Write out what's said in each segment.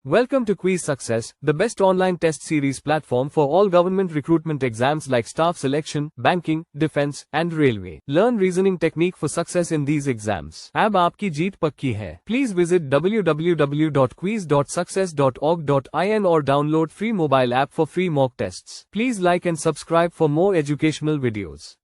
Welcome to Quiz Success, the best online test series platform for all government recruitment exams like staff selection, banking, defense, and railway. Learn reasoning technique for success in these exams. अब आपकी जीत पक्की है. Please visit www.quiz.success.org.in or download free mobile app for free mock tests. Please like and subscribe for more educational videos.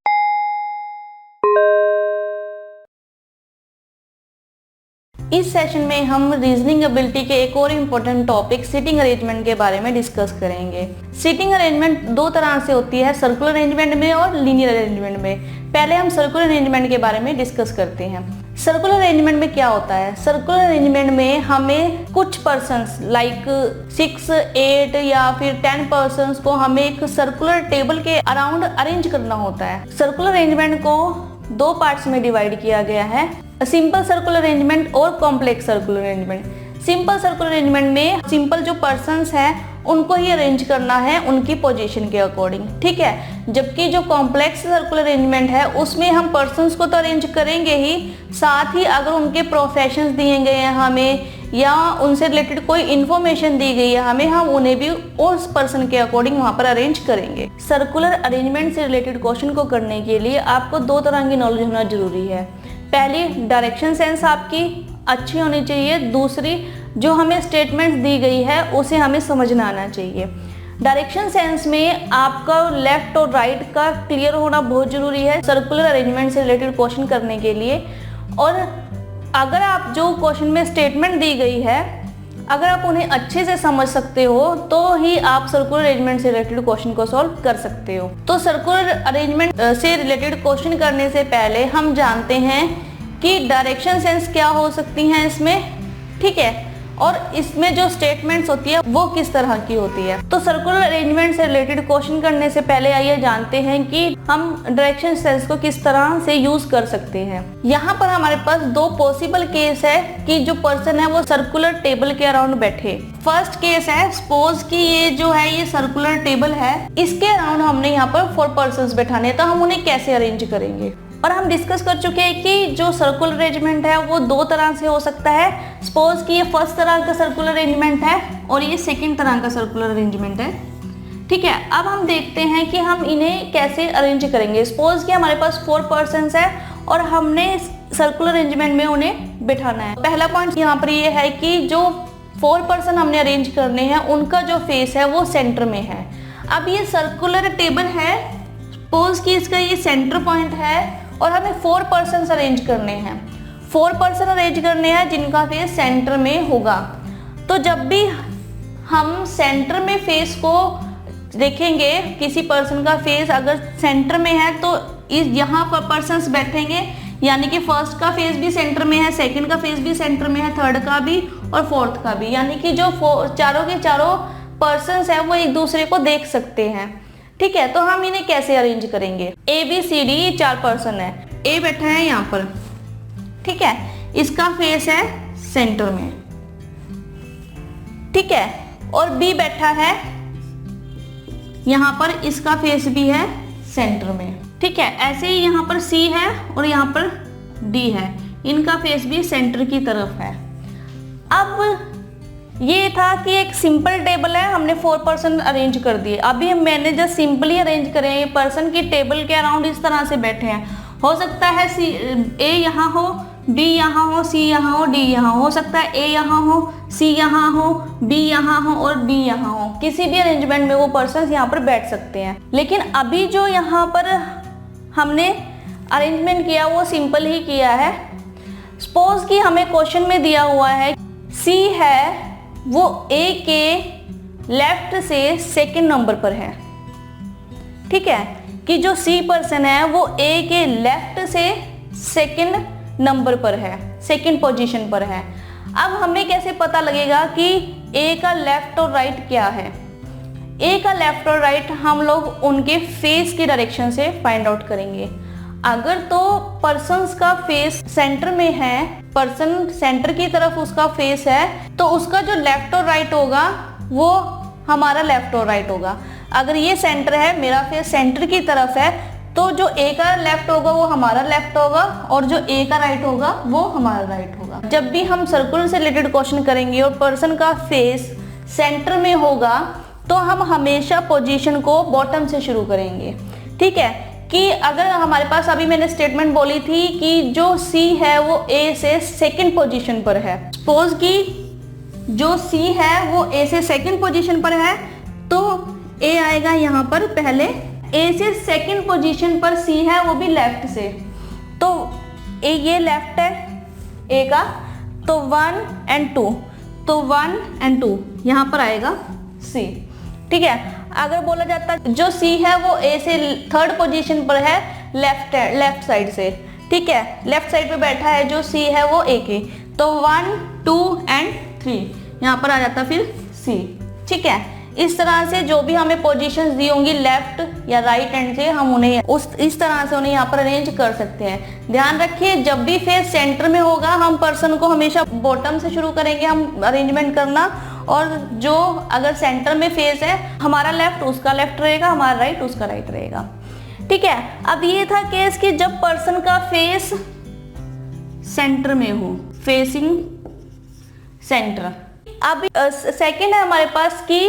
इस session में हम reasoning ability के एक और इम्पोर्टेंट टॉपिक सीटिंग अरेंजमेंट के बारे में डिस्कस करेंगे। सीटिंग अरेंजमेंट दो तरह से होती है, सर्कुलर अरेंजमेंट में और लीनियर अरेंजमेंट में। पहले हम सर्कुलर अरेंजमेंट के बारे में डिस्कस करते हैं। सर्कुलर अरेंजमेंट में क्या होता है? सर्कुलर अरेंजमेंट में हमें कुछ पर्सन्स लाइक 6, 8 या फिर 10 पर्सन्स को हमें एक सर्कुलर टेबल के अराउंड अरेंज करना होता है। सर्कुलर अरेंजमेंट को दो पार्ट्स में डिवाइड किया गया है, सिंपल सर्कुलर अरेंजमेंट और complex circular arrangement. Simple circular arrangement में सिंपल जो पर्सन्स हैं उनको ही अरेंज करना है उनकी पोजीशन के अकॉर्डिंग, ठीक है। जबकि जो कॉम्प्लेक्स सर्कुलर अरेंजमेंट है उसमें हम पर्सन्स को तो अरेंज करेंगे ही, साथ ही अगर उनके प्रोफेशंस दिए गए हैं हमें या उनसे रिलेटेड कोई इन्फॉर्मेशन दी गई है हमें, हम उन्हें भी उस पर्सन के अकॉर्डिंग वहाँ पर अरेंज करेंगे। सर्कुलर अरेंजमेंट से रिलेटेड क्वेश्चन को करने के लिए आपको दो तरह की नॉलेज होना जरूरी है। पहली, डायरेक्शन सेंस आपकी अच्छी होनी चाहिए। दूसरी, जो हमें स्टेटमेंट्स दी गई है उसे हमें समझना आना चाहिए। डायरेक्शन सेंस में आपका लेफ्ट और राइट का क्लियर होना बहुत ज़रूरी है सर्कुलर अरेंजमेंट से रिलेटेड क्वेश्चन करने के लिए। और अगर आप जो क्वेश्चन में स्टेटमेंट दी गई है अगर आप उन्हें अच्छे से समझ सकते हो तो ही आप सर्कुलर अरेंजमेंट से रिलेटेड क्वेश्चन को सॉल्व कर सकते हो। तो सर्कुलर अरेंजमेंट से रिलेटेड क्वेश्चन करने से पहले हम जानते हैं कि डायरेक्शन सेंस क्या हो सकती हैं इसमें, ठीक है, और इसमें जो स्टेटमेंट्स होती है वो किस तरह की होती है। तो सर्कुलर अरेंजमेंट से रिलेटेड क्वेश्चन करने से पहले आइए जानते हैं कि हम डायरेक्शन सेंस को किस तरह से यूज कर सकते हैं। यहाँ पर हमारे पास दो पॉसिबल केस है कि जो पर्सन है वो सर्कुलर टेबल के अराउंड बैठे। फर्स्ट केस है, सपोज कि ये जो है ये सर्कुलर टेबल है, इसके अराउंड हमने यहाँ पर 4 पर्सन बैठाने, तो हम उन्हें कैसे अरेंज करेंगे। और हम डिस्कस कर चुके हैं कि जो सर्कुलर अरेंजमेंट है वो दो तरह से हो सकता है। सपोज कि ये फर्स्ट तरह का सर्कुलर अरेंजमेंट है और ये सेकंड तरह का सर्कुलर अरेंजमेंट है, ठीक है। अब हम देखते हैं कि हम इन्हें कैसे अरेंज करेंगे। सपोज कि हमारे पास 4 पर्सन्स है और हमने सर्कुलर अरेंजमेंट में उन्हें बिठाना है। पहला पॉइंट यहाँ पर ये है कि जो 4 पर्सन हमने अरेंज करने हैं उनका जो फेस है वो सेंटर में है। अब ये सर्कुलर टेबल है, सपोज कि इसका ये सेंटर पॉइंट है और हमें 4 पर्सन अरेंज करने हैं। 4 पर्सन अरेंज करने हैं जिनका फेस सेंटर में होगा। तो जब भी हम सेंटर में फेस को देखेंगे, किसी पर्सन का फेस अगर सेंटर में है तो इस यहाँ पर पर्सन्स बैठेंगे, यानी कि फर्स्ट का फेस भी सेंटर में है, सेकंड का फेस भी सेंटर में है, थर्ड का भी और फोर्थ का भी, यानी कि जो चारों के चारों पर्सन्स है वो एक दूसरे को देख सकते हैं, ठीक है। तो हम इन्हें कैसे अरेंज करेंगे। A B C D 4 person है। A बैठा है यहाँ पर, ठीक है, इसका फेस है सेंटर में, ठीक है, और B बैठा है यहाँ पर, इसका फेस भी है सेंटर में, ठीक है। ऐसे ही यहाँ पर C है और यहाँ पर D है, इनका फेस भी सेंटर की तरफ है। अब ये था कि एक सिंपल टेबल है, हमने 4 पर्सन अरेंज कर दिए। अभी मैंने जस्ट सिंपली अरेंज करे हैं, पर्सन की टेबल के अराउंड इस तरह से बैठे हैं। हो सकता है A यहाँ हो, B यहाँ हो, C यहाँ हो, D यहाँ हो सकता है A यहाँ हो, C यहाँ हो, B यहाँ हो और D यहाँ हो। किसी भी अरेंजमेंट में वो पर्सन यहाँ पर बैठ सकते हैं। लेकिन अभी जो यहाँ पर हमने अरेंजमेंट किया वो सिंपल ही किया है। सपोज कि हमें क्वेश्चन में दिया हुआ है C है वो A के लेफ्ट से सेकंड नंबर पर है, ठीक है, कि जो C पर्सन है वो A के लेफ्ट से सेकंड नंबर पर है, सेकंड पोजीशन पर है। अब हमें कैसे पता लगेगा कि A का लेफ्ट और राइट क्या है। A का लेफ्ट और राइट हम लोग उनके फेस की डायरेक्शन से फाइंड आउट करेंगे। अगर तो पर्सन्स का फेस सेंटर में है, पर्सन सेंटर की तरफ उसका फेस है, तो उसका जो लेफ्ट और राइट होगा वो हमारा लेफ्ट और राइट होगा। अगर ये सेंटर है, मेरा फेस सेंटर की तरफ है, तो जो ए का लेफ्ट होगा वो हमारा लेफ्ट होगा और जो ए का राइट होगा वो हमारा राइट होगा। जब भी हम सर्कुलर से रिलेटेड क्वेश्चन करेंगे और पर्सन का फेस सेंटर में होगा तो हम हमेशा पोजीशन को बॉटम से शुरू करेंगे। ठीक है, कि अगर हमारे पास अभी मैंने स्टेटमेंट बोली थी कि जो सी है वो ए से सेकंड पोजीशन पर है, सपोज कि जो सी है वो ए से सेकंड पोजीशन पर है तो ए आएगा यहाँ पर पहले, ए से सेकंड पोजीशन पर सी है वो भी लेफ्ट से, तो ए ये लेफ्ट है ए का, तो 1 and 2, तो 1 and 2 यहाँ पर आएगा सी। ठीक है, अगर बोला जाता जो सी है वो ए से थर्ड पोजीशन पर है लेफ्ट साइड से, ठीक है, लेफ्ट साइड पे बैठा है जो सी है वो ए की, तो 1 2 and 3 यहाँ पर आ जाता फिर सी। ठीक है, इस तरह से जो भी हमें पोजीशंस दी होंगी लेफ्ट या राइट हैंड से हम उन्हें इस तरह से उन्हें यहाँ पर अरेंज कर सकते हैं। ध्यान रखिए जब भी फेस सेंटर में होगा हम पर्सन को हमेशा बॉटम से शुरू करेंगे हम अरेंजमेंट करना, और जो अगर सेंटर में फेस है हमारा लेफ्ट उसका लेफ्ट रहेगा, हमारा राइट उसका राइट रहेगा। ठीक है, अब ये था केस कि जब पर्सन का फेस सेंटर में हो, फेसिंग सेंटर। अब सेकंड है हमारे पास कि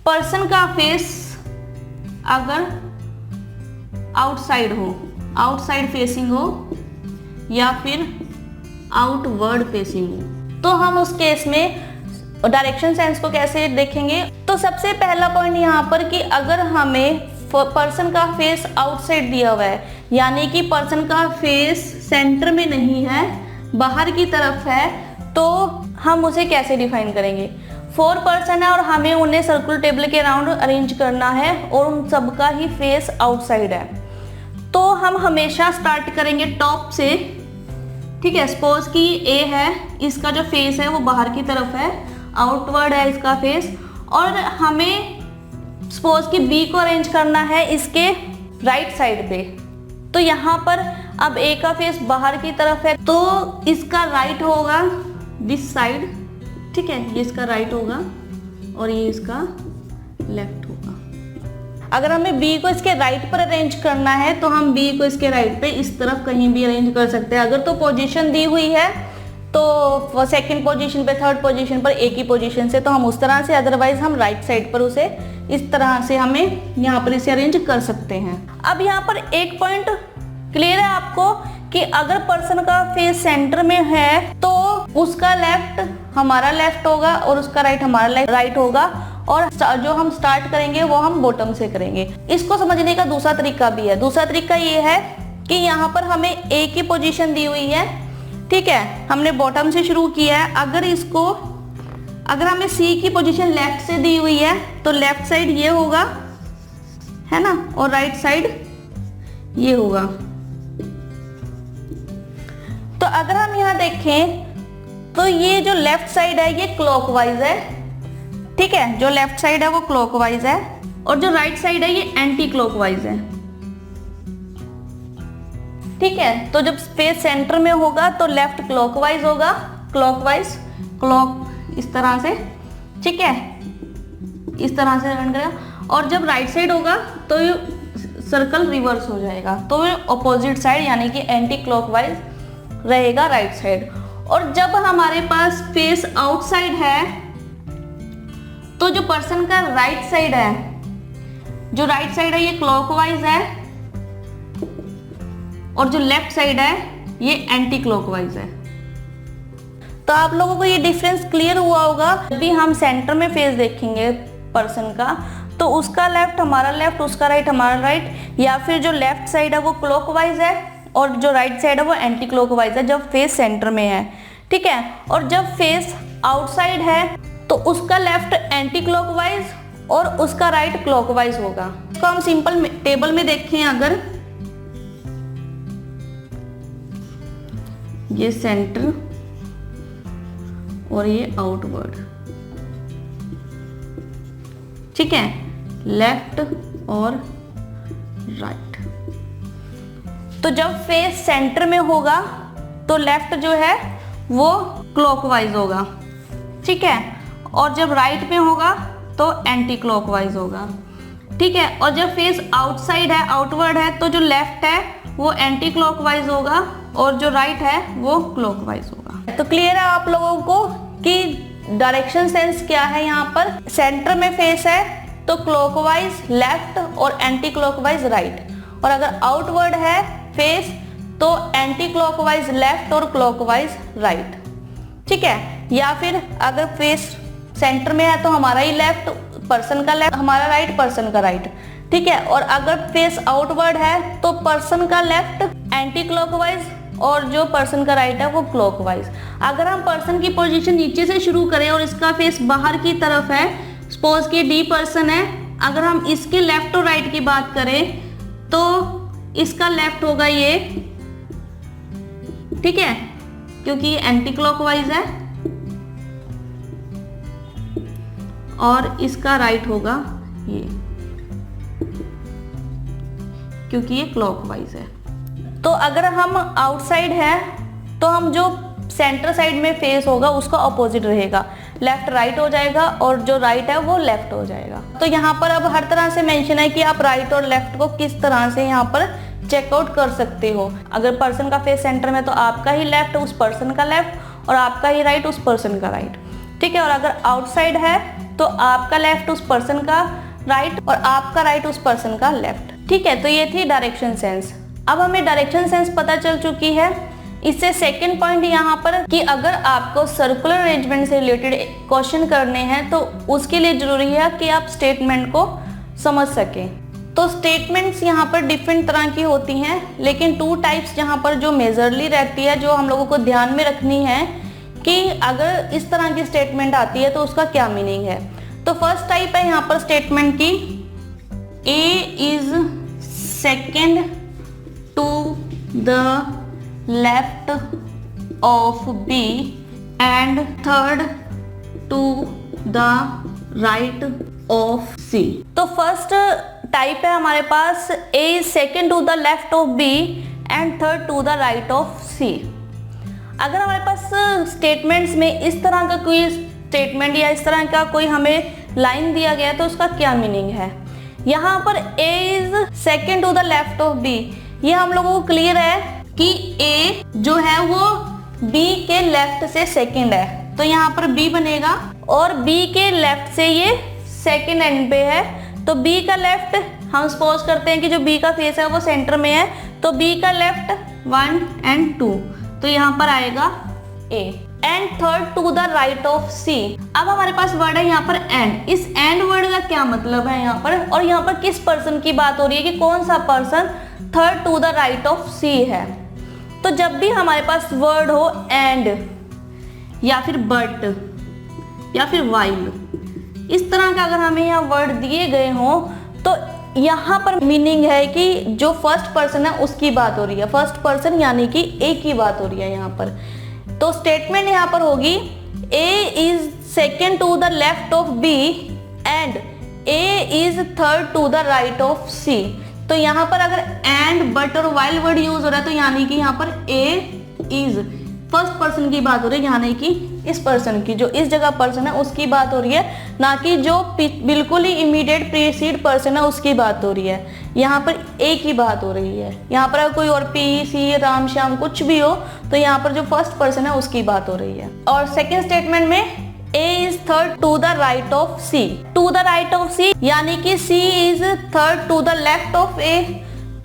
पर्सन का फेस अगर आउटसाइड हो, आउटसाइड फेसिंग हो या फिर आउटवर्ड फेसिंग हो, तो हम उस केस में डायरेक्शन सेंस को कैसे देखेंगे। तो सबसे पहला पॉइंट यहाँ पर कि अगर हमें पर्सन का फेस आउटसाइड दिया हुआ है, यानी कि पर्सन का फेस सेंटर में नहीं है, बाहर की तरफ है, तो हम उसे कैसे डिफाइन करेंगे। 4 पर्सन है और हमें उन्हें सर्कुलर टेबल के अराउंड अरेंज करना है और उन सबका ही फेस आउटसाइड है, तो हम हमेशा स्टार्ट करेंगे टॉप से। ठीक है, सपोज कि ए है, इसका जो फेस है वो बाहर की तरफ है, आउटवर्ड है इसका फेस, और हमें सपोज कि बी को अरेंज करना है इसके राइट साइड पे, तो यहाँ पर अब ए का फेस बाहर की तरफ है तो इसका राइट होगा दिस साइड। ठीक है, ये इसका राइट होगा और ये इसका लेफ्ट होगा। अगर हमें बी को इसके राइट पर अरेंज करना है तो हम बी को इसके राइट पे इस तरफ कहीं भी अरेंज कर सकते हैं। अगर तो पोजीशन दी हुई है तो सेकंड पोजीशन पे, थर्ड पोजीशन पर, ए की पोजीशन से, तो हम उस तरह से, अदरवाइज हम राइट साइड पर उसे इस तरह से हमें यहाँ पर इसे अरेंज कर सकते हैं। अब यहाँ पर एक पॉइंट क्लियर है आपको कि अगर पर्सन का फेस सेंटर में है तो उसका लेफ्ट हमारा लेफ्ट होगा और उसका राइट हमारा राइट होगा, और जो हम स्टार्ट करेंगे वो हम बॉटम से करेंगे। इसको समझने का दूसरा तरीका भी है। दूसरा तरीका ये है कि यहाँ पर हमें ए की पोजीशन दी हुई है, ठीक है, हमने बॉटम से शुरू किया है। अगर हमें सी की पोजीशन लेफ्ट से दी हुई है तो लेफ्ट साइड ये होगा, है ना, और राइट साइड ये होगा। तो अगर हम यहाँ देखें तो ये जो लेफ्ट साइड है ये क्लॉकवाइज है, ठीक है, जो लेफ्ट साइड है वो क्लॉकवाइज है, और जो राइट साइड है ये एंटी क्लॉकवाइज है। ठीक है, तो जब फेस सेंटर में होगा तो लेफ्ट क्लॉकवाइज होगा, क्लॉकवाइज, क्लॉक इस तरह से, ठीक है, इस तरह से रन करेगा, और जब राइट साइड होगा तो ये सर्कल रिवर्स हो जाएगा, तो ये ऑपोजिट साइड यानी कि एंटी क्लॉकवाइज रहेगा राइट साइड। और जब हमारे पास फेस आउटसाइड है तो जो पर्सन का राइट साइड है, जो राइट साइड है ये क्लॉकवाइज है, और जो लेफ्ट साइड है ये एंटी क्लॉकवाइज है। तो आप लोगों को ये डिफरेंस क्लियर हुआ होगा। जब भी हम सेंटर में फेस देखेंगे पर्सन का तो उसका लेफ्ट हमारा लेफ्ट, उसका राइट हमारा राइट, या फिर जो लेफ्ट साइड है वो क्लॉकवाइज है और जो राइट साइड है वो एंटी क्लॉकवाइज है जब फेस सेंटर में है, ठीक है। और जब फेस आउटसाइड है तो उसका लेफ्ट एंटी क्लॉकवाइज और उसका राइट क्लॉकवाइज होगा। इसको हम सिंपल टेबल में देखें, अगर ये सेंटर और ये आउटवर्ड, ठीक है, लेफ्ट और राइट। तो जब फेस सेंटर में होगा तो लेफ्ट जो है वो क्लॉकवाइज होगा, ठीक है, और जब राइट में होगा तो एंटी क्लॉकवाइज होगा, ठीक है। और जब फेस आउटसाइड है, आउटवर्ड है, तो जो लेफ्ट है वो एंटी क्लॉकवाइज होगा और जो राइट है वो क्लॉकवाइज होगा। तो क्लियर है आप लोगों को कि डायरेक्शन सेंस क्या है। यहाँ पर सेंटर में फेस है तो क्लॉकवाइज लेफ्ट और एंटी क्लॉकवाइज राइट, और अगर आउटवर्ड है फेस तो एंटी क्लॉकवाइज लेफ्ट और क्लॉकवाइज राइट, ठीक है। या फिर अगर फेस सेंटर में है तो हमारा ही लेफ्ट, पर्सन का लेफ्ट, हमारा राइट, पर्सन का राइट, ठीक है। और अगर फेस आउटवर्ड है तो पर्सन का लेफ्ट एंटी क्लॉकवाइज और जो पर्सन का राइट है वो क्लॉकवाइज। अगर हम पर्सन की पोजीशन नीचे से शुरू करें और इसका फेस बाहर की तरफ है, सपोज कि डी पर्सन है, अगर हम इसके लेफ्ट और राइट की बात करें तो इसका लेफ्ट होगा ये, ठीक है, क्योंकि ये एंटी क्लॉकवाइज है, और इसका राइट होगा ये, क्योंकि ये क्लॉकवाइज है। तो अगर हम आउटसाइड है तो हम जो सेंटर साइड में फेस होगा उसका अपोजिट रहेगा, लेफ्ट राइट हो जाएगा और जो राइट है वो लेफ्ट हो जाएगा। तो यहाँ पर अब हर तरह से मेंशन है कि आप राइट और लेफ्ट को किस तरह से यहाँ पर चेकआउट कर सकते हो। अगर पर्सन का फेस सेंटर में तो आपका ही लेफ्ट उस पर्सन का लेफ्ट और आपका ही राइट उस पर्सन का राइट, ठीक है। और अगर आउटसाइड है तो आपका लेफ्ट उस पर्सन का राइट और आपका राइट उस पर्सन का लेफ्ट, ठीक है। तो ये थी डायरेक्शन सेंस। अब हमें डायरेक्शन सेंस पता चल चुकी है। इससे सेकंड पॉइंट यहाँ पर कि अगर आपको सर्कुलर अरेंजमेंट से रिलेटेड क्वेश्चन करने हैं तो उसके लिए जरूरी है कि आप स्टेटमेंट को समझ सकें। तो स्टेटमेंट्स यहाँ पर डिफरेंट तरह की होती हैं, लेकिन टू टाइप्स यहाँ पर जो मेजरली रहती है, जो हम लोगों को ध्यान में रखनी है कि अगर इस तरह की स्टेटमेंट आती है तो उसका क्या मीनिंग है। तो फर्स्ट टाइप है यहाँ पर स्टेटमेंट की, A is second to the left of B and third to the right of C. तो फर्स्ट टाइप है हमारे पास A is second to the left of B and third to the right of C. अगर हमारे पास statements में इस तरह का कोई स्टेटमेंट या इस तरह का कोई हमें लाइन दिया गया है तो उसका क्या मीनिंग है। यहाँ पर A is second to the left of B, ये हम लोगों को क्लियर है कि ए जो है वो बी के लेफ्ट से सेकेंड है, तो यहाँ पर बी बनेगा, और बी के लेफ्ट से ये सेकेंड एंड पे है, तो बी का लेफ्ट हम सपोज करते हैं कि जो बी का फेस है वो सेंटर में है, तो बी का लेफ्ट 1 and 2, तो यहाँ पर आएगा A. And third to the right of C. अब हमारे पास वर्ड है यहाँ पर एंड। इस एंड वर्ड का क्या मतलब है यहाँ पर, और यहाँ पर किस पर्सन की बात हो रही है कि कौन सा person third to the right of C है। तो जब भी हमारे पास वर्ड हो एंड या फिर बट या फिर वाइल, इस तरह का अगर हमें यहाँ वर्ड दिए गए हो तो यहाँ पर मीनिंग है कि जो फर्स्ट पर्सन है उसकी बात हो रही है, फर्स्ट पर्सन यानी कि ए की बात हो रही है यहाँ पर। तो स्टेटमेंट यहाँ पर होगी A is second to the left of B and A is third to the right of C. तो यहाँ पर अगर एंड बट और वाइल वर्ड यूज हो रहा है तो यानी कि यहाँ पर ए इज फर्स्ट पर्सन की बात हो रही है, यानी कि इस पर्सन की, जो इस जगह पर्सन है उसकी बात हो रही है, ना कि जो बिल्कुल ही इमीडिएट प्रीसीड पर्सन है उसकी बात हो रही है। यहाँ पर ए की बात हो रही है। यहाँ पर अगर कोई और पी सी राम श्याम कुछ भी हो तो यहाँ पर जो फर्स्ट पर्सन है उसकी बात हो रही है। और सेकेंड स्टेटमेंट में A is third to the right of C, to the right of C यानी कि C is third to the left of A,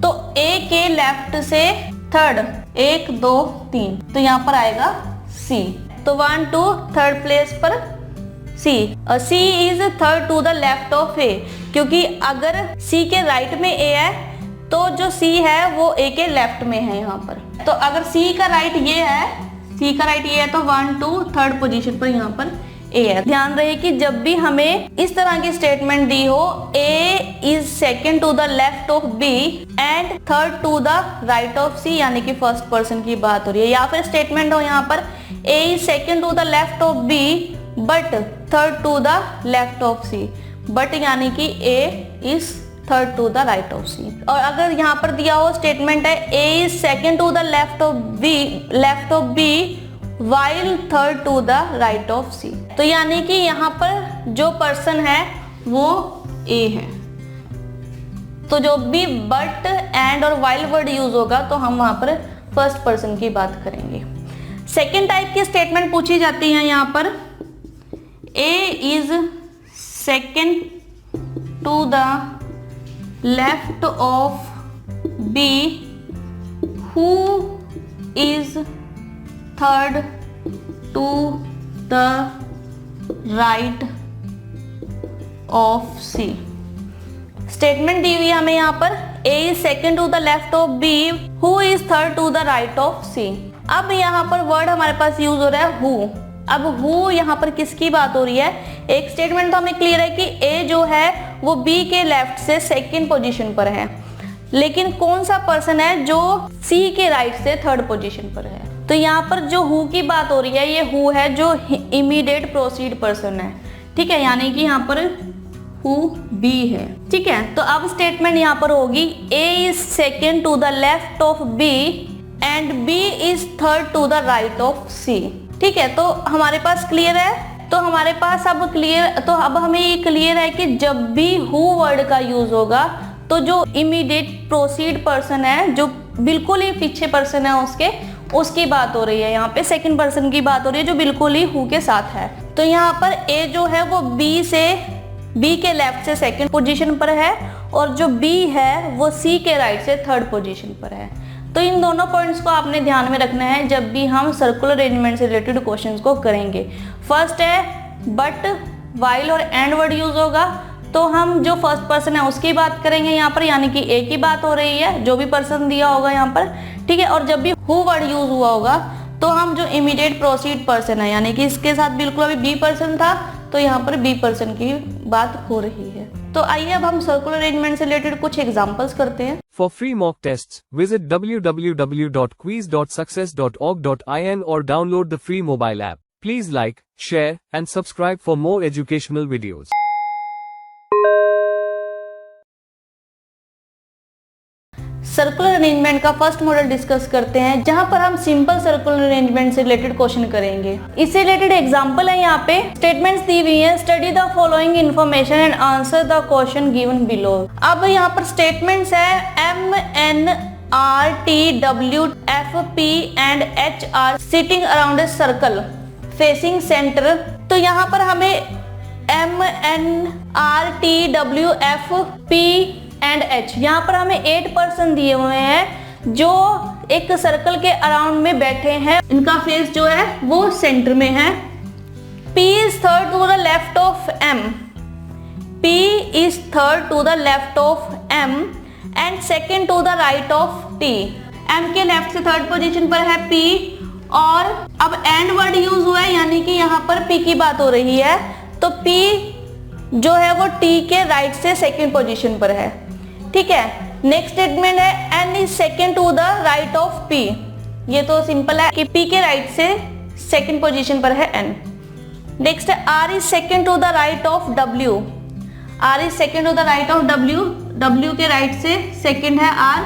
तो ए के लेफ्ट से थर्ड 1 2 3, तो यहाँ पर आएगा सी। तो 1 2 थर्ड प्लेस पर सी, और C is third to the left of A, क्योंकि अगर सी के राइट में ए है तो जो सी है वो ए के लेफ्ट में है यहाँ पर। तो अगर सी का राइट ये है, सी का राइट ये है, तो 1 2 थर्ड पोजीशन पर यहाँ पर ए है। ध्यान रहे कि जब भी हमें इस तरह की स्टेटमेंट दी हो A is second to the left of B and third to the right of C, यानी कि फर्स्ट पर्सन की बात हो रही है, या फिर स्टेटमेंट हो यहाँ पर A is second to the left of B but third to the left of C, but यानी कि A is third to the right of C. और अगर यहाँ पर दिया हो स्टेटमेंट है A is second to the left of B while third to the right of C, तो यानी कि यहाँ पर जो पर्सन है वो ए है, तो जो भी बट, एंड और वाइल वर्ड यूज होगा तो हम वहां पर फर्स्ट पर्सन की बात करेंगे। सेकेंड टाइप की स्टेटमेंट पूछी जाती है यहाँ पर, A is second to the left of B, who is third to the right of C. Statement दी हुई है हमें यहाँ पर, A is second to the left of B, who is third to the right of C. अब यहाँ पर word हमारे पास यूज हो रहा है हु। अब हु यहाँ पर किसकी बात हो रही है? एक स्टेटमेंट तो हमें क्लियर है कि ए जो है वो बी के लेफ्ट से सेकेंड पोजीशन पर है, लेकिन कौन सा पर्सन है जो सी के राइट से थर्ड पोजीशन पर है? तो यहाँ पर जो हु की बात हो रही है, ये हु है जो इमीडिएट प्रोसीड पर्सन है, ठीक है, यानी कि यहाँ पर हु बी है, ठीक है। तो अब स्टेटमेंट यहाँ पर होगी, A is second to the left of B and B is third to the right of C, ठीक है। तो हमारे पास क्लियर है, तो हमारे पास अब क्लियर, तो अब हमें ये क्लियर है कि जब भी हु वर्ड का यूज होगा तो जो इमीडिएट प्रोसीड पर्सन है, जो बिल्कुल ही पीछे पर्सन है उसकी बात हो रही है। यहाँ पे सेकंड पर्सन की बात हो रही है जो बिल्कुल ही हु के साथ है। तो यहाँ पर ए जो है वो बी के लेफ्ट से सेकंड पोजीशन पर है और जो बी है वो सी के राइट से थर्ड पोजीशन पर है। तो इन दोनों पॉइंट्स को आपने ध्यान में रखना है जब भी हम सर्कुलर अरेंजमेंट से रिलेटेड क्वेश्चंस को करेंगे। फर्स्ट है बट, वाइल और एंड वर्ड यूज होगा तो हम जो फर्स्ट पर्सन है उसकी बात करेंगे यहाँ पर, यानी कि ए की बात हो रही है, जो भी पर्सन दिया होगा यहाँ पर, ठीक है। और जब भी हु वर्ड यूज हुआ होगा तो हम जो इमीडिएट प्रोसीड पर्सन है, यानी कि इसके साथ बिल्कुल अभी बी पर्सन था तो यहाँ पर बी पर्सन की बात हो रही है। तो आइए अब हम सर्कुलर अरेंजमेंट से रिलेटेड कुछ एग्जांपल्स करते हैं। For free mock tests, visit www.quiz.success.org.in or download the free mobile app. Please like, share, and subscribe for more educational videos. Circular arrangement का फर्स्ट मॉडल डिस्कस करते हैं, जहां पर हम सिंपल सर्कुलर अरेंजमेंट से रिलेटेड क्वेश्चन करेंगे। इससे related example है, यहाँ पे स्टेटमेंट्स दी हुई हैं, study the following information and answer the question given below. अब यहाँ पर स्टेटमेंट्स है M N R T W F P and H are sitting around a circle facing centre. तो यहाँ पर हमें M N R T W F P and H, यहाँ पर हमें 8 पर्सन दिए हुए हैं जो एक सर्कल के अराउंड में बैठे हैं, इनका फेस जो है वो सेंटर में है। P is third to the left of M, P is third to the left of M and second to the right of T। M के लेफ्ट से थर्ड पोजीशन पर है P, और अब एंड वर्ड यूज हुआ है, यानी कि यहाँ पर P की बात हो रही है, तो P जो है वो T के राइट से सेकेंड पोजीशन पर है, ठीक है। नेक्स्ट स्टेटमेंट है N is second to the right of P। ये तो सिंपल है कि P के राइट से सेकेंड पोजीशन पर है N। नेक्स्ट है R is second to the right of W, R is second to the right of W, W के राइट से सेकेंड है R,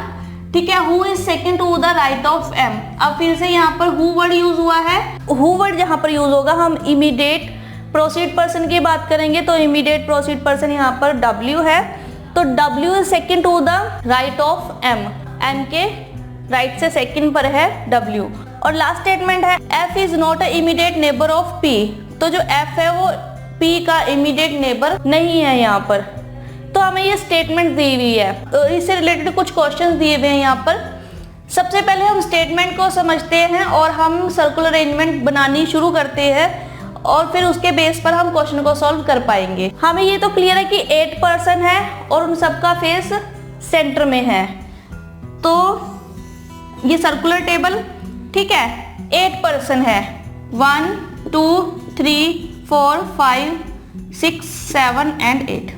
ठीक है। Who is second to the right of M। अब फिर से यहाँ पर who वर्ड यूज हुआ है, who वर्ड जहाँ पर यूज होगा हम इमीडिएट प्रोसीड पर्सन की बात करेंगे, तो इमीडिएट प्रोसीड पर्सन यहाँ पर W है, तो W is second to the right of M, M के राइट से सेकेंड पर है W। और लास्ट स्टेटमेंट है F is not a immediate neighbour of P, तो जो F है वो P का इमीडिएट नेबर नहीं है यहाँ पर। तो हमें ये स्टेटमेंट दी हुई है, तो इससे रिलेटेड कुछ क्वेश्चंस दिए हुए हैं यहाँ पर। सबसे पहले हम स्टेटमेंट को समझते हैं और हम सर्कुलर अरेंजमेंट बनानी शुरू करते हैं, और फिर उसके बेस पर हम क्वेश्चन को सॉल्व कर पाएंगे। हमें ये तो क्लियर है कि 8 पर्सन है और उन सबका फेस सेंटर में है, तो ये सर्कुलर टेबल, ठीक है, 8 पर्सन है, 1 2 3 4 5 6 7 एंड 8,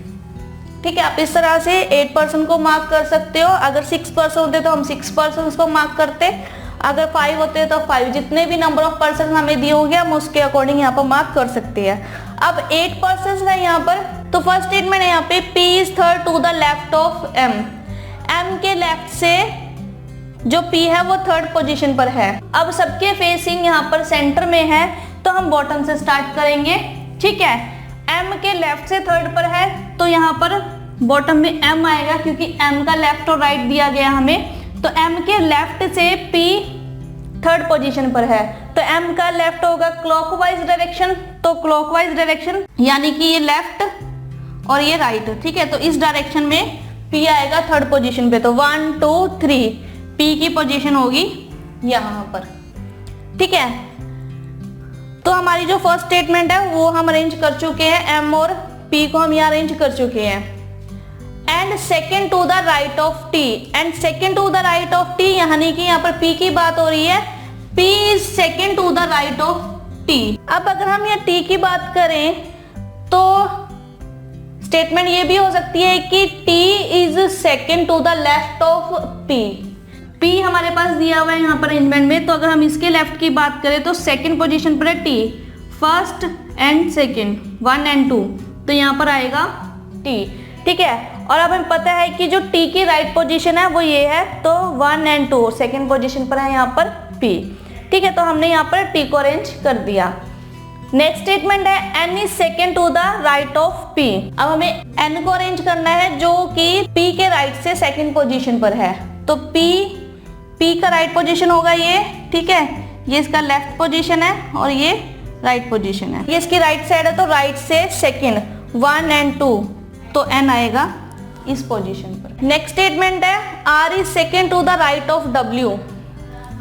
ठीक है। आप इस तरह से 8 पर्सन को मार्क कर सकते हो। अगर 6 पर्सन होते तो हम 6 पर्सन को मार्क करते, अगर 5 होते तो 5, जितने भी नंबर ऑफ पर्सन हमें दिए होंगे हम उसके अकॉर्डिंग यहाँ पर मार्क कर सकते हैं। अब 8 पर्सन है यहाँ पर, तो फर्स्ट स्टेटमेंट है यहाँ पे P is third to the left of M, M के लेफ्ट से जो P है वो थर्ड पोजीशन पर है। अब सबके फेसिंग यहाँ पर सेंटर में है, तो हम बॉटम से स्टार्ट करेंगे, ठीक है। M के लेफ्ट से थर्ड पर है, तो यहाँ पर बॉटम में m आएगा क्योंकि m का लेफ्ट और राइट दिया गया हमें, तो m के लेफ्ट से p थर्ड पोजीशन पर है, तो m का लेफ्ट होगा क्लॉकवाइज डायरेक्शन, तो क्लॉकवाइज डायरेक्शन यानी कि ये लेफ्ट और ये राइट, ठीक है। तो इस डायरेक्शन में p आएगा थर्ड पोजीशन पे, तो 1 2 3 p की पोजीशन होगी यहाँ पर, ठीक है। तो हमारी जो फर्स्ट स्टेटमेंट है वो हम अरेंज कर चुके हैं, m और p को हम यहाँ अरेंज कर चुके हैं। And second to the right of t, and second to the right of t यानी कि यहाँ पर p की बात हो रही है, p is second to the right of t। अब अगर हम यहाँ t की बात करें तो स्टेटमेंट ये भी हो सकती है कि t is second to the left of p। p हमारे पास दिया हुआ है यहाँ पर अरेंजमेंट में, तो अगर हम इसके लेफ्ट की बात करें तो सेकेंड पोजीशन पर है t, first and second 1 and 2, तो यहाँ पर आएगा t, ठीक है। और अब हमें पता है कि जो t की राइट पोजीशन है वो ये है, तो 1 एंड 2 सेकेंड पोजीशन पर है यहाँ पर p, ठीक है। तो हमने यहाँ पर t को अरेंज कर दिया। नेक्स्ट स्टेटमेंट है n is second to the right of p। अब हमें n को अरेंज करना है जो कि p के राइट से सेकेंड पोजीशन पर है, तो p का राइट पोजीशन होगा ये, ठीक है। ये इसका लेफ्ट पोजीशन है और ये राइट पोजीशन है, ये इसकी राइट साइड है, तो राइट से सेकेंड 1 एंड 2, तो n आएगा इस पोजीशन पर। नेक्स्ट स्टेटमेंट है r is second to the right of w,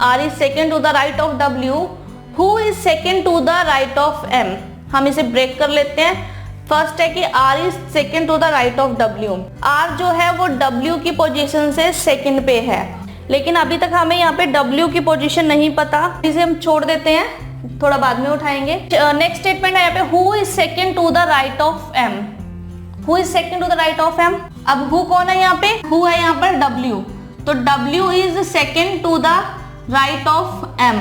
r is second to the right of w, who is second to the right of m। हम इसे break कर लेते हैं। फर्स्ट है कि r is second to the right of w, r जो है वो w की पोजीशन से सेकेंड पे है, लेकिन अभी तक हमें यहाँ पे w की पोजीशन नहीं पता, इसे हम छोड़ देते हैं, थोड़ा बाद में उठाएंगे। नेक्स्ट स्टेटमेंट है यहाँ पे who is second to the right of m, who is second to the right of m। अब who कौन है यहाँ पे, who है यहाँ पर w, तो w is second to the right of m।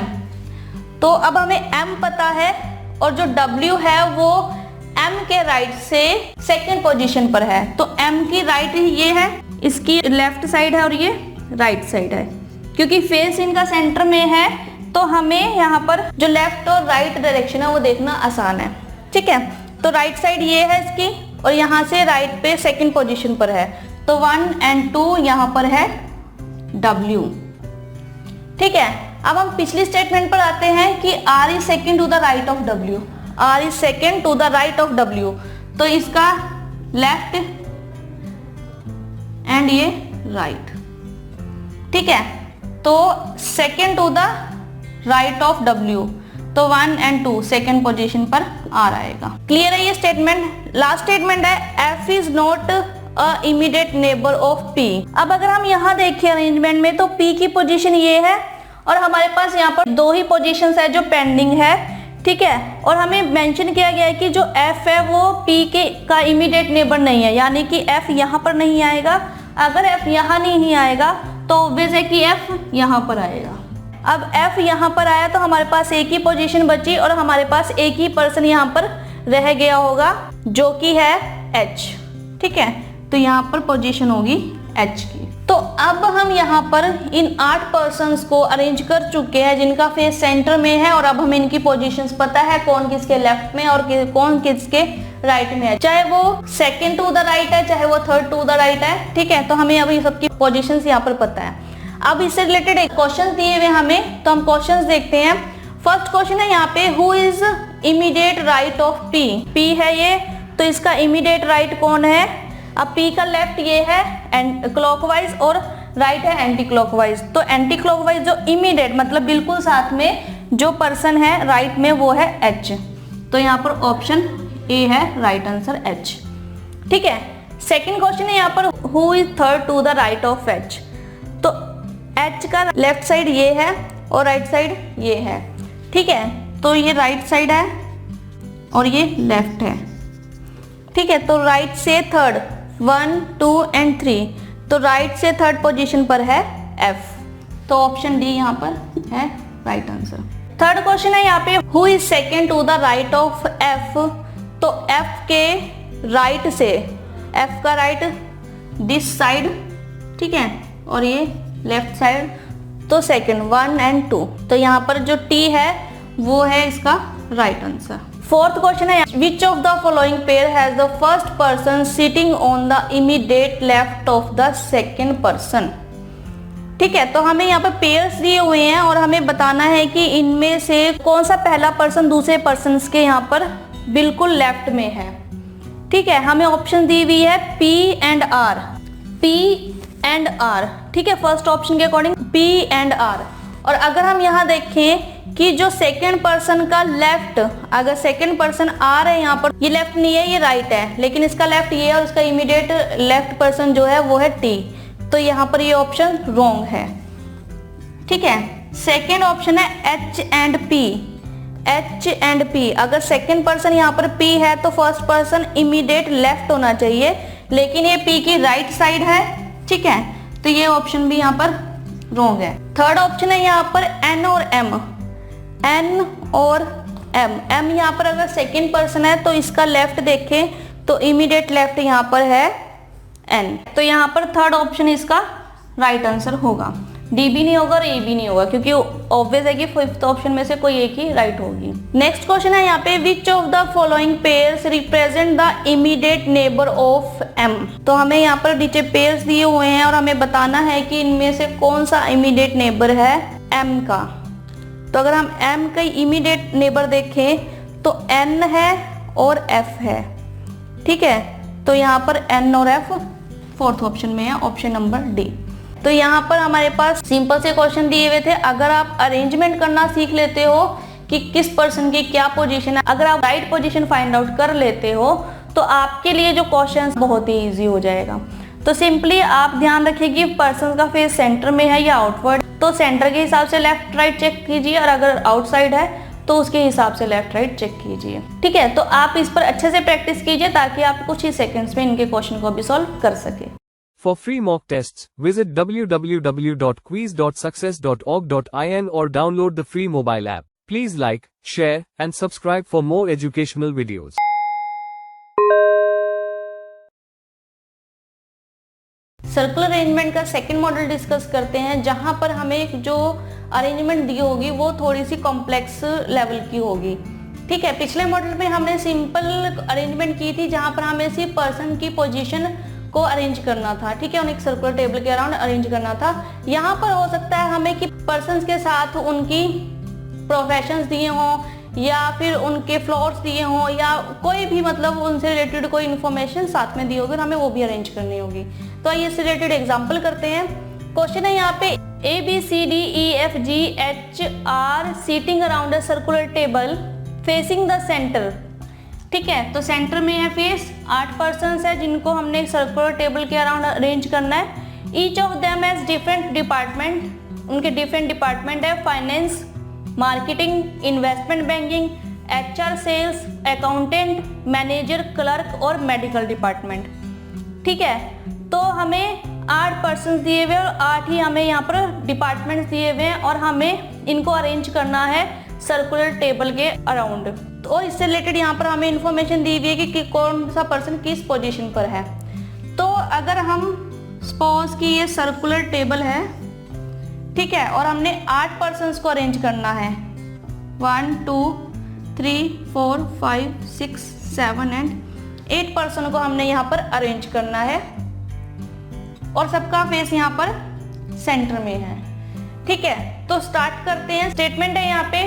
तो अब हमें m पता है और जो w है वो m के राइट से सेकेंड पोजीशन पर है, तो m की राइट ये है, इसकी लेफ्ट साइड है और ये राइट साइड है। क्योंकि फेस इनका सेंटर में है तो हमें यहाँ पर जो लेफ्ट और राइट डायरेक्शन है वो देखना आसान है, ठीक है। तो राइट साइड ये है इसकी और यहाँ से राइट पे सेकंड पोजीशन पर है, तो 1 एंड 2 यहाँ पर है W, ठीक है। अब हम पिछली स्टेटमेंट पर आते हैं कि R is second to the right of W, R is second to the right of W, तो इसका लेफ्ट एंड ये राइट, ठीक है। तो second to the right of W, तो 1 एंड 2 सेकेंड पोजीशन पर R आएगा। क्लियर है ये स्टेटमेंट। लास्ट स्टेटमेंट है F is not a immediate neighbour of P। अब अगर हम यहाँ देखें अरेंजमेंट में तो P की पोजीशन ये है और हमारे पास यहाँ पर 2 ही पोजीशंस है जो पेंडिंग है, ठीक है। और हमें मेंशन किया गया है कि जो F है वो P के का इमीडिएट नेबर नहीं है, यानी कि F यहाँ पर नहीं आएगा। अगर F यहाँ नहीं आएगा तो ऑब्वियस है कि F यहाँ पर आएगा। अब F यहाँ पर आया तो हमारे पास एक ही पोजीशन बची और हमारे पास एक ही पर्सन यहाँ पर रह गया होगा जो कि है H, ठीक है। तो यहाँ पर पोजीशन होगी H की। तो अब हम यहाँ पर इन 8 पर्सन्स को अरेंज कर चुके हैं जिनका फेस सेंटर में है और अब हमें इनकी पोजीशंस पता है कौन किसके लेफ्ट में और कौन किसके राइट में है, चाहे वो सेकेंड टू द राइट है चाहे वो थर्ड टू द राइट है, ठीक है। तो हमें अभी सबकी पोजीशंस यहाँ पर पता है। अब इससे रिलेटेड एक क्वेश्चन दिए हुए हमें, तो हम क्वेश्चंस देखते हैं। फर्स्ट क्वेश्चन है यहाँ पे who is immediate right of P, P है ये, तो इसका इमीडिएट राइट कौन है। अब P का लेफ्ट ये है एंड क्लॉकवाइज और राइट है एंटी क्लॉकवाइज, तो एंटी क्लॉकवाइज जो इमीडिएट मतलब बिल्कुल साथ में जो पर्सन है राइट में वो है H, तो यहाँ पर ऑप्शन ए है राइट आंसर H, ठीक है। सेकेंड क्वेश्चन है यहाँ पर who is third to the right of H, तो H का लेफ्ट साइड ये है और राइट साइड ये है, ठीक है। तो ये राइट साइड है और ये लेफ्ट है, ठीक है। तो राइट से थर्ड 1 2 एंड 3, तो राइट से थर्ड पोजीशन पर है F, तो ऑप्शन डी यहाँ पर है राइट आंसर। थर्ड क्वेश्चन है यहाँ पे who is second to the right of F, तो F के राइट से, F का राइट दिस साइड, ठीक है, और ये लेफ्ट साइड, तो सेकेंड 1 एंड 2, तो यहाँ पर जो T है वो है इसका राइट आंसर। फोर्थ क्वेश्चन है, which of the following pair has the first person sitting on the immediate left of the second person. ठीक है, तो हमें यहाँ पर पेयर्स दिए हुए हैं और हमें बताना है कि इनमें से कौन सा पहला पर्सन दूसरे पर्सन के यहाँ पर बिल्कुल लेफ्ट में है। ठीक है, हमें ऑप्शन दी हुई है P and R, P and R। ठीक है, फर्स्ट ऑप्शन के अकॉर्डिंग P एंड R। और अगर हम यहाँ देखें कि जो सेकेंड पर्सन का लेफ्ट, अगर सेकेंड पर्सन R है यहाँ पर, ये लेफ्ट नहीं है, ये राइट है, लेकिन इसका लेफ्ट ये है और इसका इमीडिएट लेफ्ट पर्सन जो है वो है T, तो यहाँ पर ये ऑप्शन रॉन्ग है। ठीक है, सेकेंड ऑप्शन है H and P, H and P। अगर सेकेंड पर्सन यहाँ पर P है तो फर्स्ट पर्सन इमीडिएट लेफ्ट होना चाहिए, लेकिन ये P की राइट साइड है। ठीक है, तो ये ऑप्शन भी यहाँ पर रॉन्ग है। थर्ड ऑप्शन है यहाँ पर N और M, N और M। M यहाँ पर अगर सेकेंड पर्सन है तो इसका लेफ्ट देखें तो इमीडिएट लेफ्ट यहाँ पर है N, तो यहाँ पर थर्ड ऑप्शन इसका राइट आंसर होगा। डी भी नहीं होगा और ए भी नहीं होगा, क्योंकि ऑब्वियस है कि फिफ्थ ऑप्शन में से कोई एक ही राइट होगी। नेक्स्ट क्वेश्चन है यहाँ पे, which of the following pairs represent the immediate neighbour of M। तो हमें यहाँ पर नीचे पेयर्स दिए हुए हैं और हमें बताना है कि इनमें से कौन सा इमीडिएट नेबर है M का। तो अगर हम M का इमीडिएट नेबर देखें तो N है और F है। ठीक है, तो यहाँ पर N और F फोर्थ ऑप्शन में है, ऑप्शन नंबर डी। तो यहाँ पर हमारे पास सिंपल से क्वेश्चन दिए हुए थे। अगर आप अरेंजमेंट करना सीख लेते हो कि किस पर्सन की क्या पोजीशन है, अगर आप राइट पोजीशन फाइंड आउट कर लेते हो तो आपके लिए जो क्वेश्चन बहुत ही इजी हो जाएगा। तो सिंपली आप ध्यान रखिए कि पर्सन का फेस सेंटर में है या आउटवर्ड, तो सेंटर के हिसाब से लेफ्ट राइट चेक कीजिए, और अगर आउटसाइड है तो उसके हिसाब से लेफ्ट राइट चेक कीजिए। ठीक है, तो आप इस पर अच्छे से प्रैक्टिस कीजिए ताकि आप कुछ ही सेकंड्स में इनके क्वेश्चन को भी सॉल्व कर सके। For free mock tests, visit www.quiz.success.org.in or download the free mobile app. Please like, share, and subscribe for more educational videos. Circular arrangement का सेकंड मॉडल डिस्कस करते हैं, जहां पर हमें जो अरेंजमेंट दी होगी वो थोड़ी सी कॉम्प्लेक्स लेवल की होगी। ठीक है, पिछले मॉडल में हमने सिंपल अरेंजमेंट की थी जहां पर हमें सिर्फ पर्सन की पोजीशन को अरेंज करना था। ठीक है, उन्हें एक सर्कुलर टेबल के अराउंड अरेंज करना था। यहाँ पर हो सकता है हमें कि पर्सन्स के साथ उनकी प्रोफेशंस दिए हों या फिर उनके फ्लोर्स दिए हों या कोई भी मतलब उनसे रिलेटेड कोई इन्फॉर्मेशन साथ में दी होगी और हमें वो भी अरेंज करनी होगी। तो आइए इससे रिलेटेड एग्जाम्पल करते हैं। क्वेश्चन है यहाँ पे, ABCDEFGHR seating around a circular table facing the centre. ठीक है, तो सेंटर में है फेस, 8 पर्सन्स है जिनको हमने सर्कुलर टेबल के अराउंड अरेंज करना है। Each of them has different department, उनके डिफरेंट डिपार्टमेंट है, finance, marketing, investment banking, HR, sales, accountant, manager, clerk और मेडिकल डिपार्टमेंट। ठीक है, तो हमें 8 पर्सन्स दिए हुए और 8 ही हमें यहाँ पर डिपार्टमेंट्स दिए हुए हैं और हमें इनको अरेंज करना है सर्कुलर टेबल के अराउंड। तो इससे रिलेटेड यहाँ पर हमें इंफॉर्मेशन दी हुई है कि कौन सा पर्सन किस पोजीशन पर है। तो अगर हम सपोज कि ये सर्कुलर टेबल है, ठीक है, और हमने 8 पर्सन्स को अरेंज करना है, 1 2 3 4 5 6 7 एंड 8 पर्सन को हमने यहाँ पर अरेंज करना है और सबका फेस यहाँ पर सेंटर में है। ठीक है, तो स्टार्ट करते हैं। स्टेटमेंट है यहाँ पे,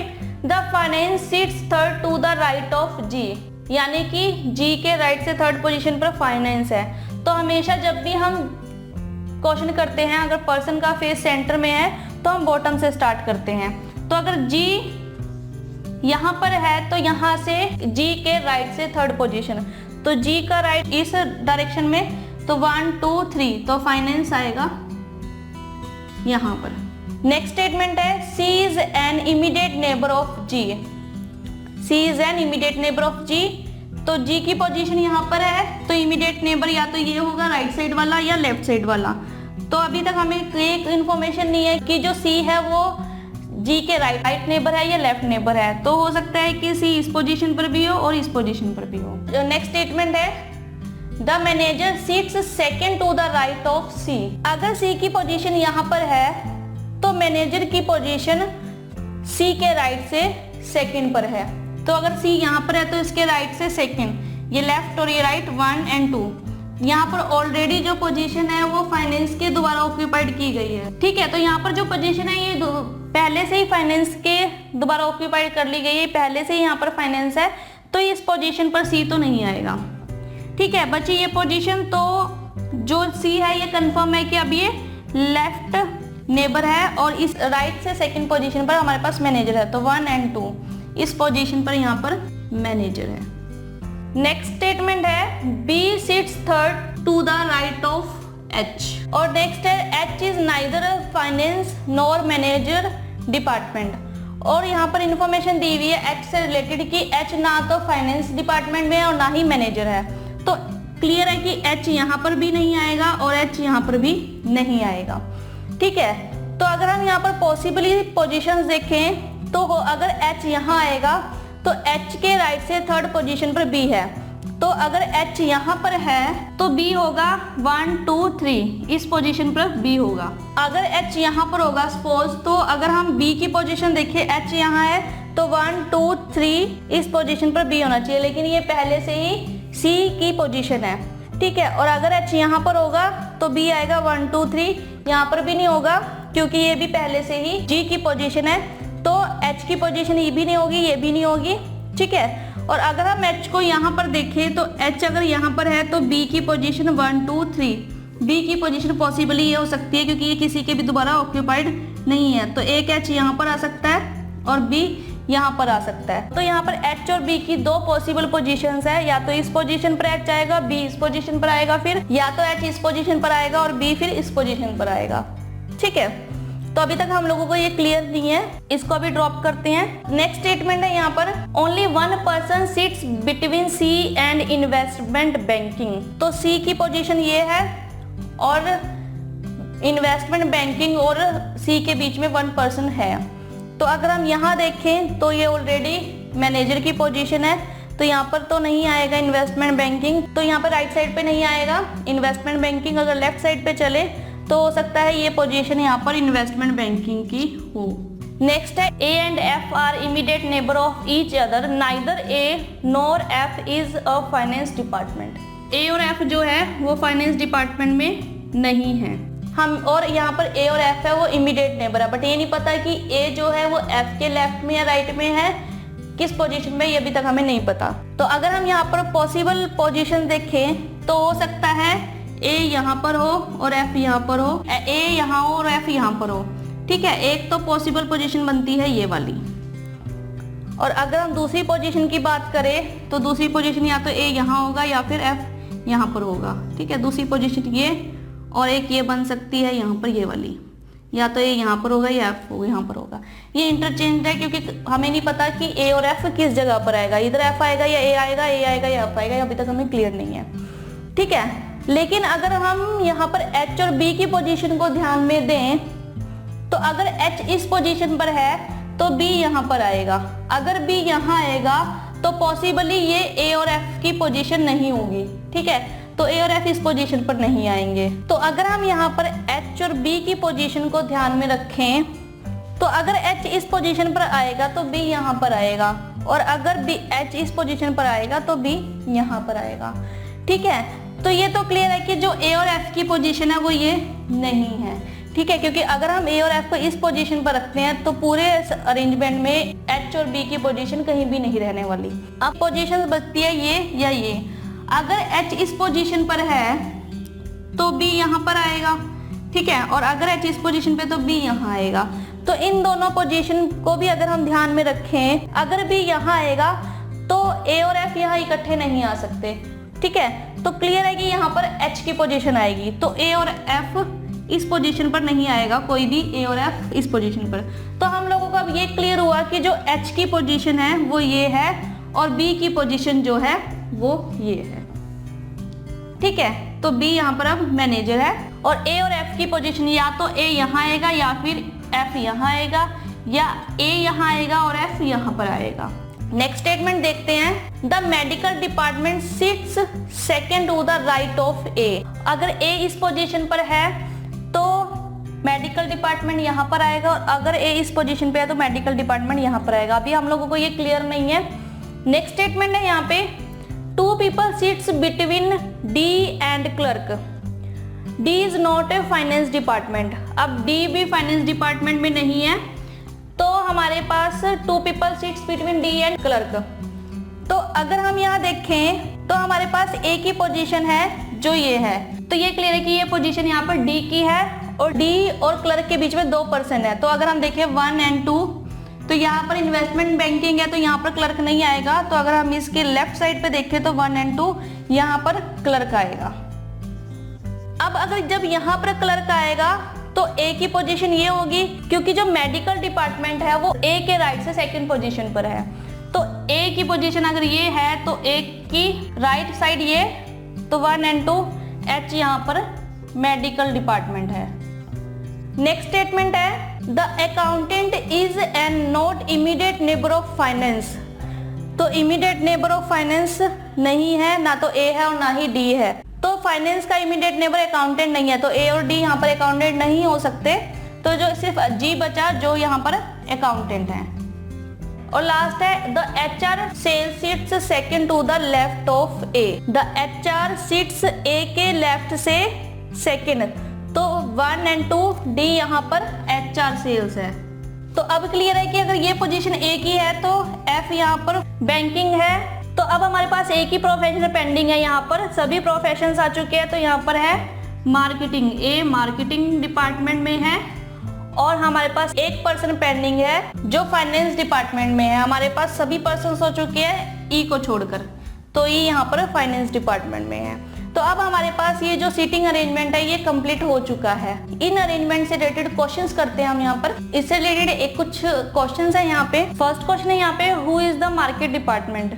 the finance sits third to the right of G, यानी कि जी के राइट से थर्ड पोजीशन पर फाइनेंस है। तो हमेशा जब भी हम क्वेश्चन करते हैं, अगर पर्सन का फेस सेंटर में है तो हम बॉटम से स्टार्ट करते हैं। तो अगर जी यहाँ पर है तो यहाँ से जी के राइट से थर्ड पोजीशन, तो जी का राइट इस डायरेक्शन में, तो 1 2 3, तो फाइनेंस आएगा यहाँ पर। नेक्स्ट स्टेटमेंट है, C is an immediate neighbour of G, C is an immediate neighbour of G. तो जी की पोजीशन यहाँ पर है, तो इमीडिएट नेबर या तो ये होगा राइट साइड वाला या लेफ्ट साइड वाला। तो अभी तक हमें एक इन्फॉर्मेशन नहीं है कि जो सी है वो जी के राइट नेबर है या लेफ्ट नेबर है। तो हो सकता है कि सी इस पोजीशन पर भी हो और इस पोजीशन पर भी हो। नेक्स्ट स्टेटमेंट है, the manager sits second to the right of C. अगर सी की पोजीशन यहाँ पर है तो मैनेजर की पोजीशन सी के राइट से सेकंड पर है। तो अगर सी यहाँ पर है तो इसके राइट से सेकंड, ये लेफ्ट और ये राइट 1 and 2। यहाँ पर ऑलरेडी जो पोजीशन है वो फाइनेंस के द्वारा ऑक्यूपाइड की गई है। ठीक है, तो यहाँ पर जो पोजीशन है ये पहले से ही फाइनेंस के द्वारा ऑक्यूपाइड कर ली गई है, पहले से ही यहाँ पर फाइनेंस है, तो इस पोजीशन पर सी तो नहीं आएगा। ठीक है, बची ये पोजीशन, तो जो सी है ये कंफर्म है कि अब ये लेफ्ट नेबर है और इस राइट से सेकंड पोजीशन पर हमारे पास मैनेजर है, तो 1 and 2 इस पोजीशन पर यहाँ पर मैनेजर है। नेक्स्ट स्टेटमेंट है B sits third to the right of H, और नेक्स्ट है H is neither finance nor manager department, और यहाँ पर इंफॉर्मेशन दी हुई है एच से रिलेटेड कि एच ना तो फाइनेंस डिपार्टमेंट में है और ना ही मैनेजर है, तो क्लियर है कि एच यहाँ पर भी नहीं आएगा और एच यहाँ पर भी नहीं आएगा। ठीक है, तो अगर हम यहाँ पर पॉसिबली पोजीशंस देखें तो अगर एच यहाँ आएगा तो एच के राइट से थर्ड पोजीशन पर बी है, तो अगर एच यहाँ पर है तो बी होगा 1 2 3 इस पोजीशन पर बी होगा। अगर एच यहाँ पर होगा सपोज, तो अगर हम बी की पोजीशन देखें एच यहाँ है तो 1 2 3 इस पोजीशन पर बी होना चाहिए, लेकिन ये पहले से ही सी की पोजीशन है। ठीक है, और अगर एच यहाँ पर होगा तो बी आएगा 1 2 3, यहाँ पर भी नहीं होगा क्योंकि ये भी पहले से ही जी की पोजीशन है, तो एच की पोजीशन ये भी नहीं होगी, ये भी नहीं होगी। ठीक है, और अगर हम एच को यहाँ पर देखें तो एच अगर यहाँ पर है तो बी की पोजीशन 1 2 3, बी की पोजीशन पॉसिबली ये हो सकती है क्योंकि ये किसी के भी दोबारा ऑक्यूपाइड नहीं है, तो एक एच यहाँ पर आ सकता है और बी यहाँ पर आ सकता है। तो यहाँ पर एच और बी की दो पॉसिबल पोजीशंस है, या तो इस पोजीशन पर एच आएगा, बी इस पोजीशन पर आएगा, फिर या तो एच इस पोजीशन पर आएगा और बी फिर इस पोजीशन पर आएगा। ठीक है, तो अभी तक हम लोगों को ये क्लियर नहीं है, इसको अभी ड्रॉप करते हैं। नेक्स्ट स्टेटमेंट है यहाँ पर only 1 person sits between C and investment banking, तो सी की पोजीशन ये है और इन्वेस्टमेंट बैंकिंग और सी के बीच में 1 पर्सन है। तो अगर हम यहाँ देखें तो ये ऑलरेडी मैनेजर की पोजीशन है, तो यहाँ पर तो नहीं आएगा इन्वेस्टमेंट बैंकिंग, तो यहाँ पर राइट साइड पे नहीं आएगा इन्वेस्टमेंट बैंकिंग। अगर लेफ्ट साइड पे चले तो हो सकता है ये पोजीशन यहाँ पर इन्वेस्टमेंट बैंकिंग की हो। नेक्स्ट है A and F are immediate neighbour of each other, neither A nor F is a finance department. A और एफ जो है वो फाइनेंस डिपार्टमेंट में नहीं है हम, और यहाँ पर ए और एफ है वो इमीडिएट नेबर है, बट ये नहीं पता कि ए जो है वो एफ के लेफ्ट में या राइट में है, किस पोजीशन में, ये अभी तक हमें नहीं पता। तो अगर हम यहाँ पर पॉसिबल पोजीशन देखें तो हो सकता है ए यहाँ पर हो और एफ यहाँ पर हो, ए यहाँ हो और एफ यहाँ पर हो। ठीक है, एक तो पॉसिबल पोजीशन बनती है ये वाली, और अगर हम दूसरी पोजीशन की बात करें तो दूसरी पोजीशन या तो ए यहाँ होगा या फिर एफ यहाँ पर होगा। ठीक है, दूसरी पोजीशन ये और एक ये बन सकती है यहाँ पर ये वाली, या तो ए यहाँ पर होगा या एफ होगा यहाँ पर होगा। ये इंटरचेंज है क्योंकि हमें नहीं पता कि ए और एफ किस जगह पर आएगा, इधर एफ आएगा या ए आएगा, ए आएगा या एफ आएगा, अभी तक हमें क्लियर नहीं है। ठीक है, लेकिन अगर हम यहाँ पर एच और बी की पोजीशन को ध्यान में दें तो अगर एच इस पोजीशन पर है तो बी यहाँ पर आएगा, अगर बी यहाँ आएगा तो पॉसिबली ये ए और एफ की पोजीशन नहीं होगी। ठीक है, तो ए और एफ इस पोजीशन पर नहीं आएंगे। तो अगर हम यहाँ पर एच और बी की पोजीशन को ध्यान में रखें तो अगर एच इस पोजीशन पर आएगा तो बी यहाँ पर आएगा, और अगर बी एच इस पोजीशन पर आएगा तो बी यहाँ पर आएगा। ठीक है, तो ये तो क्लियर है कि जो ए और एफ की पोजीशन है वो ये नहीं है। ठीक है, क्योंकि अगर हम ए और एफ को इस पोजीशन पर रखते हैं तो पूरे अरेंजमेंट में एच और बी की पोजीशन कहीं भी नहीं रहने वाली। अब पोजीशन बचती है ये या ये। अगर एच इस पोजीशन पर है तो बी यहाँ पर आएगा। ठीक है, और अगर एच इस पोजीशन पे तो बी यहाँ आएगा। तो इन दोनों पोजीशन को भी अगर हम ध्यान में रखें, अगर बी यहाँ आएगा तो ए और एफ यहाँ इकट्ठे नहीं आ सकते। ठीक है, तो क्लियर है कि यहाँ पर एच की पोजीशन आएगी, तो ए और एफ इस पोजीशन पर नहीं आएगा, कोई भी ए और एफ इस पोजीशन पर। तो हम लोगों को अब ये क्लियर हुआ कि जो एच की पोजीशन है वो ये है और बी की पोजीशन जो है वो ये है। ठीक है, तो बी यहाँ पर अब मैनेजर है, और ए और एफ की पोजीशन या तो ए यहाँ आएगा या फिर एफ यहाँ आएगा, या ए यहाँ आएगा और एफ यहाँ पर आएगा। नेक्स्ट स्टेटमेंट देखते हैं, the medical department sits second to the right of A. अगर ए इस पोजीशन पर है तो मेडिकल डिपार्टमेंट यहाँ पर आएगा, और अगर ए इस पोजीशन पे है तो मेडिकल डिपार्टमेंट यहाँ पर आएगा। अभी हम लोगों को ये क्लियर नहीं है नेक्स्ट स्टेटमेंट है यहाँ पे 2 people sits between D and clerk. D is not a finance department. अब D भी फाइनेंस डिपार्टमेंट में नहीं है, तो हमारे पास 2 people sits between D and clerk. तो अगर हम यहाँ देखें तो हमारे पास एक ही पोजीशन है जो ये है, तो ये क्लियर है कि ये पोजीशन यहाँ पर D की है और D और क्लर्क के बीच में 2 पर्सन है। तो अगर हम देखें 1 and 2, तो यहाँ पर इन्वेस्टमेंट बैंकिंग है तो यहाँ पर क्लर्क नहीं आएगा। तो अगर हम इसके लेफ्ट साइड पे देखें तो 1 and 2 यहाँ पर क्लर्क आएगा। अब अगर जब यहाँ पर क्लर्क आएगा तो ए की पोजीशन ये होगी, क्योंकि जो मेडिकल डिपार्टमेंट है वो ए के राइट से सेकंड पोजीशन पर है। तो ए की पोजीशन अगर ये है तो ए की राइट साइड ये, तो 1 and 2 एच यहाँ पर मेडिकल डिपार्टमेंट है। नेक्स्ट स्टेटमेंट है the accountant is and not immediate neighbour of finance. तो इमीडिएट नेबर ऑफ फाइनेंस नहीं है, ना तो ए है और ना ही डी है। तो फाइनेंस का इमीडिएट नेबर अकाउंटेंट नहीं है, तो ए और डी यहाँ पर अकाउंटेंट नहीं हो सकते। तो जो सिर्फ जी बचा जो यहाँ पर अकाउंटेंट है। और लास्ट है the HR sales sits second to the left of A. The HR sits A के लेफ्ट से सेकंड, तो 1 and 2 डी यहाँ पर HR सेल्स है। तो अब क्लियर है कि अगर ये पोजीशन ए की है तो F यहाँ पर बैंकिंग है। तो अब हमारे पास एक ही प्रोफेशन पेंडिंग है, यहाँ पर सभी प्रोफेशंस आ चुके हैं। तो यहाँ पर है मार्केटिंग, ए मार्केटिंग डिपार्टमेंट में है, और हमारे पास एक पर्सन पेंडिंग है जो फाइनेंस डिपार्टमेंट में है। हमारे पास सभी पर्सन हो चुके हैं ई को छोड़कर, तो ई यहाँ पर फाइनेंस डिपार्टमेंट में है। तो अब हमारे पास ये जो सीटिंग अरेंजमेंट है ये कंप्लीट हो चुका है। इन अरेंजमेंट से रिलेटेड क्वेश्चंस करते हैं हम यहाँ पर। इससे रिलेटेड एक कुछ क्वेश्चंस है यहाँ पे। फर्स्ट क्वेश्चन है यहाँ पे who is the market department.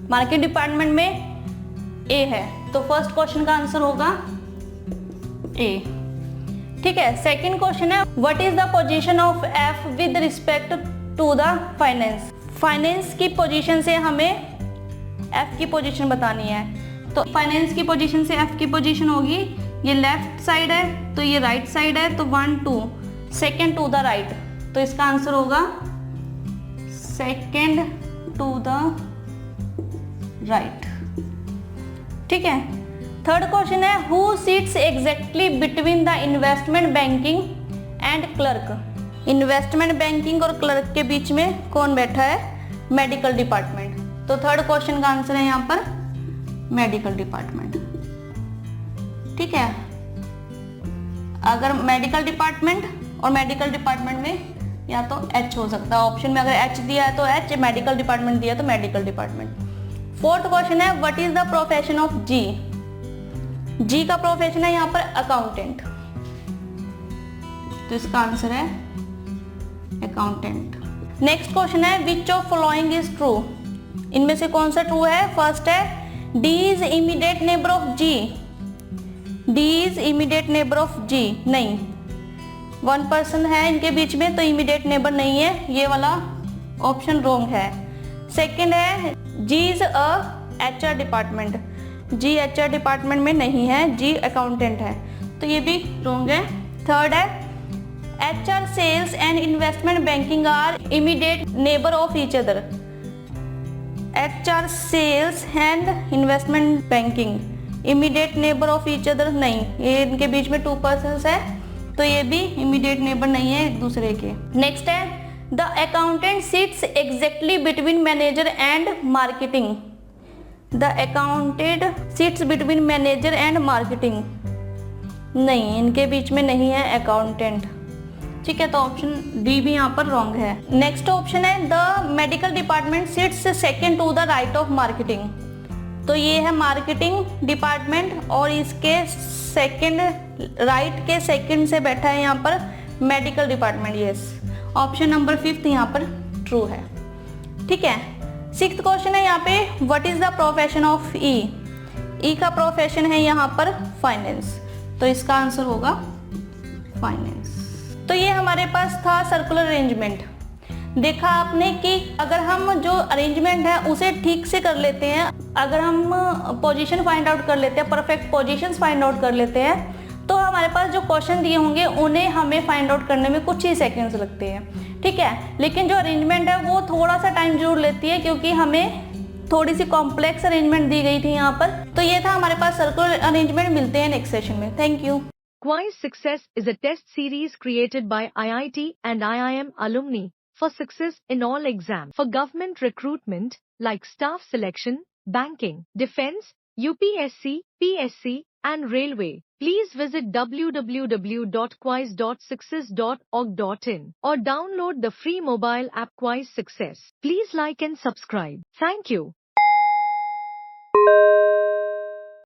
Market department में ए है, तो फर्स्ट क्वेश्चन का आंसर होगा ए। ठीक है। सेकंड क्वेश्चन है what is the position of F with respect to the finance. Finance की पोजीशन से हमें एफ की पोजीशन बतानी है। तो फाइनेंस की पोजीशन से एफ की पोजीशन होगी, ये लेफ्ट साइड है तो ये राइट साइड है, तो 1 2 सेकेंड टू द राइट, तो इसका आंसर होगा सेकेंड टू द राइट। ठीक है। थर्ड क्वेश्चन है who seats exactly between the investment banking and clerk. Investment banking और क्लर्क के बीच में कौन बैठा है? Medical department. तो थर्ड क्वेश्चन का आंसर है यहाँ पर मेडिकल डिपार्टमेंट। ठीक है। अगर मेडिकल डिपार्टमेंट और मेडिकल डिपार्टमेंट में या तो एच हो सकता है, ऑप्शन में अगर एच दिया है तो एच, मेडिकल डिपार्टमेंट दिया तो मेडिकल डिपार्टमेंट। फोर्थ क्वेश्चन है what is the profession of G. G का प्रोफेशन है यहाँ पर अकाउंटेंट, तो इसका आंसर है अकाउंटेंट। नेक्स्ट क्वेश्चन है which of following is true. इनमें से कौन सा ट्रू है? फर्स्ट है D is immediate neighbour of G. D is immediate neighbour of G नहीं, 1 पर्सन है इनके बीच में तो इमीडिएट नेबर नहीं है, ये वाला ऑप्शन रॉन्ग है। सेकंड है G is a HR department. G HR department में नहीं है, जी अकाउंटेंट है, तो ये भी रॉन्ग है। थर्ड है HR sales and investment banking are immediate neighbour of each other. HR sales and investment banking immediate neighbour of each other नहीं, ये इनके बीच में 2 पर्सन्स है, तो ये भी इमीडिएट नेबर नहीं है एक दूसरे के। नेक्स्ट है the accountant sits exactly between manager and marketing. The accountant sits between manager and marketing नहीं, इनके बीच में नहीं है अकाउंटेंट। ठीक है, तो ऑप्शन डी भी यहाँ पर रॉन्ग है। नेक्स्ट ऑप्शन है the medical department sits second to the right of marketing. तो ये है मार्केटिंग डिपार्टमेंट और इसके सेकंड, राइट के सेकंड से बैठा है यहाँ पर medical department. Yes, option number 5 यहाँ पर ट्रू है। ठीक है। सिक्स्थ क्वेश्चन है यहाँ पे what is the profession of E. E का प्रोफेशन है यहाँ पर फाइनेंस, तो इसका आंसर होगा फाइनेंस। तो ये हमारे पास था सर्कुलर अरेंजमेंट। देखा आपने कि अगर हम जो अरेंजमेंट है उसे ठीक से कर लेते हैं, अगर हम पोजीशन फाइंड आउट कर लेते हैं, परफेक्ट पोजीशंस फाइंड आउट कर लेते हैं, तो हमारे पास जो क्वेश्चन दिए होंगे उन्हें हमें फाइंड आउट करने में कुछ ही सेकंड्स लगते हैं। ठीक है। लेकिन जो अरेंजमेंट है वो थोड़ा सा टाइम जरूर लेती है, क्योंकि हमें थोड़ी सी कॉम्प्लेक्स अरेंजमेंट दी गई थी यहाँ पर। तो ये था हमारे पास सर्कुलर अरेंजमेंट। मिलते हैं नेक्स्ट सेशन में। Thank you. Quiz Success is a test series created by IIT and IIM alumni for success in all exams for government recruitment like staff selection, banking, defense, UPSC, PSC, and railway. Please visit www.quiz.success.org.in or download the free mobile app Quiz Success. Please like and subscribe. Thank you.